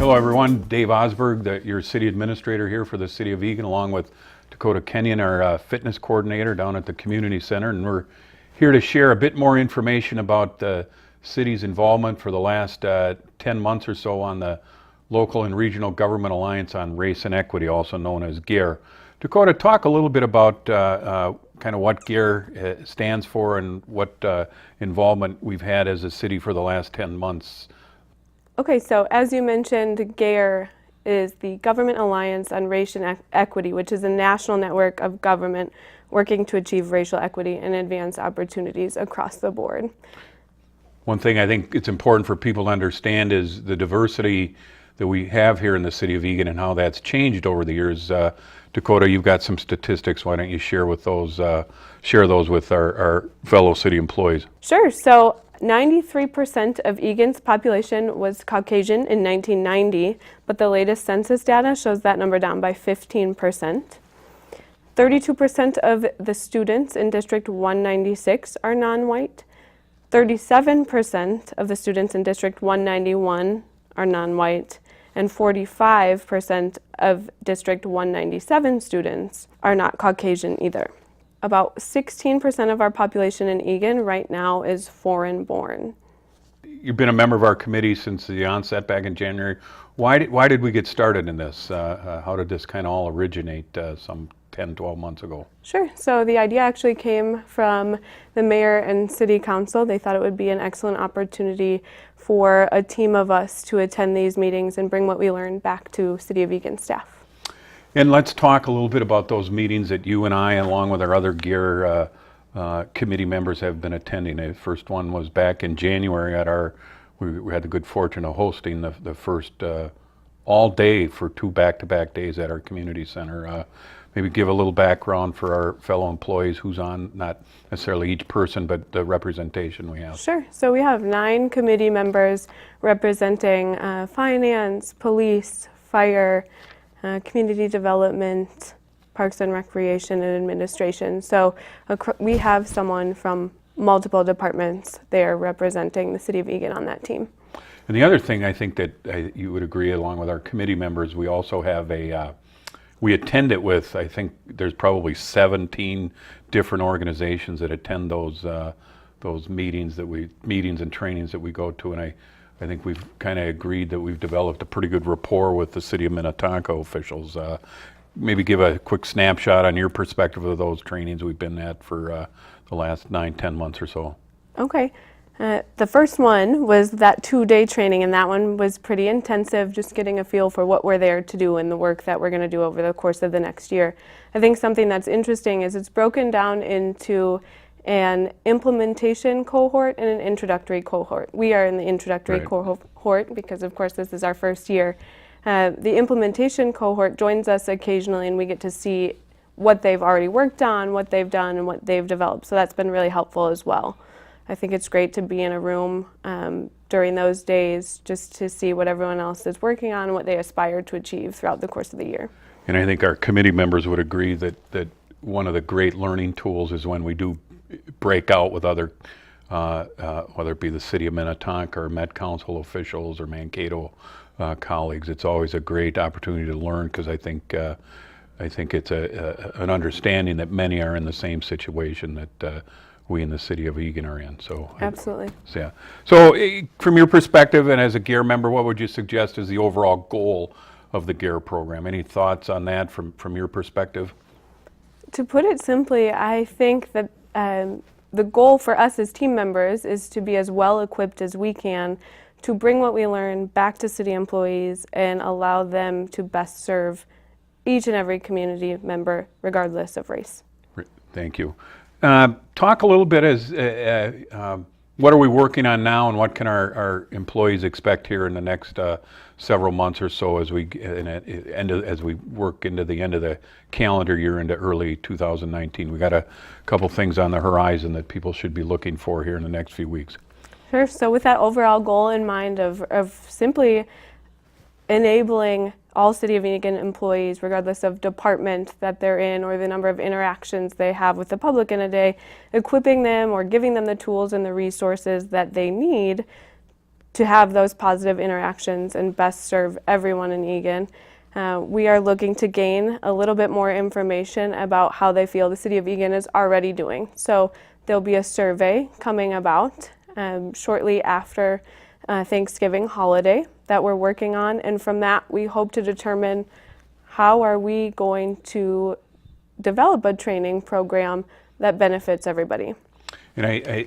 Hello everyone, Dave Osberg, your city administrator here for the city of Eagan, along with Dakota Kenyon, our fitness coordinator down at the community center, and we're here to share a bit more information about the city's involvement for the last 10 months or so on the Local and Regional Government Alliance on Race and Equity, also known as GARE. Dakota, talk a little bit about kind of what GARE stands for and what involvement we've had as a city for the last 10 months. Okay, so as you mentioned, GARE is the Government Alliance on Race and Equity, which is a national network of government working to achieve racial equity and advance opportunities across the board. One thing I think it's important for people to understand is the diversity that we have here in the city of Eagan and how that's changed over the years. Dakota, you've got some statistics. Why don't you share those with our fellow city employees? Sure. So 93% of Eagan's population was Caucasian in 1990, but the latest census data shows that number down by 15%. 32% of the students in District 196 are non-white. 37% of the students in District 191 are non-white, and 45% of District 197 students are not Caucasian either. About 16% of our population in Eagan right now is foreign-born. You've been a member of our committee since the onset back in January. Why did we get started in this? How did this kind of all originate some 10, 12 months ago? Sure. So the idea actually came from the mayor and city council. They thought it would be an excellent opportunity for a team of us to attend these meetings and bring what we learned back to City of Eagan staff. And let's talk a little bit about those meetings that you and I, along with our other GARE committee members, have been attending. The first one was back in January at we had the good fortune of hosting the first all day for 2 back-to-back days at our community center. Maybe give a little background for our fellow employees who's on, not necessarily each person, but the representation we have. Sure. So we have 9 committee members representing finance, police, fire, community development, parks and recreation, and administration. So we have someone from multiple departments there representing the city of Eagan on that team. And the other thing I think that you would agree, along with our committee members, we also have we attend it with, I think there's probably 17 different organizations that attend those meetings and trainings that we go to, and I think we've kind of agreed that we've developed a pretty good rapport with the City of Minnetonka officials. Maybe give a quick snapshot on your perspective of those trainings we've been at for the last 9, 10 months or so. Okay. The first one was that 2-day training, and that one was pretty intensive, just getting a feel for what we're there to do and the work that we're going to do over the course of the next year. I think something that's interesting is it's broken down into an implementation cohort and an introductory cohort. We are in the introductory cohort because, of course, this is our first year. The implementation cohort joins us occasionally, and we get to see what they've already worked on, what they've done, and what they've developed. So that's been really helpful as well. I think it's great to be in a room during those days just to see what everyone else is working on and what they aspire to achieve throughout the course of the year. And I think our committee members would agree that one of the great learning tools is when we do break out with other, whether it be the City of Minnetonka or Met Council officials or Mankato colleagues. It's always a great opportunity to learn, because I think it's an understanding that many are in the same situation that we in the city of Eagan are in. So absolutely. So from your perspective and as a GARE member, what would you suggest is the overall goal of the GARE program? Any thoughts on that from your perspective? To put it simply, I think that the goal for us as team members is to be as well equipped as we can to bring what we learn back to city employees and allow them to best serve each and every community member, regardless of race. Thank you. Talk a little bit what are we working on now, and what can our employees expect here in the next several months or so as we work into the end of the calendar year into early 2019. We got a couple things on the horizon that people should be looking for here in the next few weeks. Sure. So with that overall goal in mind of simply enabling all City of Eagan employees, regardless of department that they're in or the number of interactions they have with the public in a day, equipping them or giving them the tools and the resources that they need to have those positive interactions and best serve everyone in Eagan. We are looking to gain a little bit more information about how they feel the City of Eagan is already doing. So there'll be a survey coming about shortly after Thanksgiving holiday that we're working on, and from that we hope to determine how are we going to develop a training program that benefits everybody. And I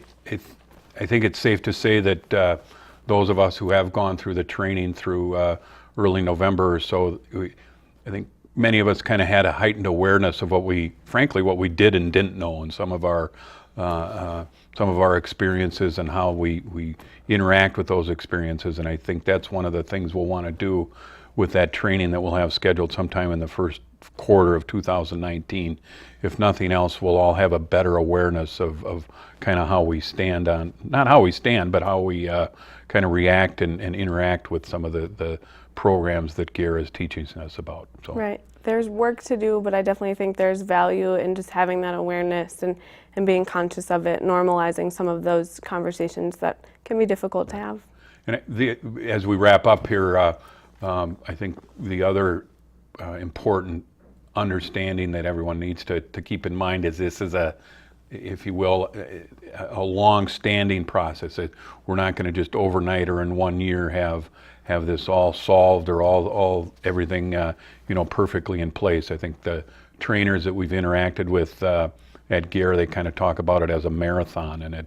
think it's safe to say that those of us who have gone through the training through early November or so, I think many of us kind of had a heightened awareness of frankly, what we did and didn't know, and some of our experiences and how we interact with those experiences. And I think that's one of the things we'll want to do with that training that we'll have scheduled sometime in the first quarter of 2019. If nothing else, we'll all have a better awareness of kind of how we stand on, not how we stand, but how we kind of react and interact with some of the programs that GARE is teaching us about. So. Right. There's work to do, but I definitely think there's value in just having that awareness and being conscious of it, normalizing some of those conversations that can be difficult to have. And as we wrap up here, I think the other important understanding that everyone needs to keep in mind is this is if you will, a long-standing process. We're not going to just overnight or in 1 year have this all solved or everything perfectly in place. I think the trainers that we've interacted with at GARE, they kind of talk about it as a marathon,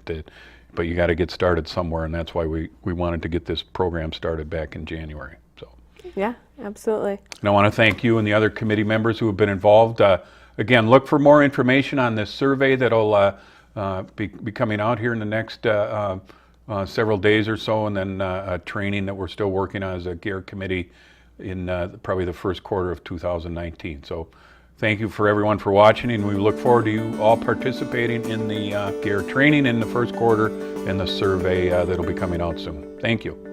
but you got to get started somewhere, and that's why we wanted to get this program started back in January. So. Yeah, absolutely. And I want to thank you and the other committee members who have been involved. Again, look for more information on this survey that'll be coming out here in the next several days or so, and then a training that we're still working on as a GARE committee in probably the first quarter of 2019. So thank you for everyone for watching, and we look forward to you all participating in the GARE training in the first quarter and the survey that'll be coming out soon. Thank you.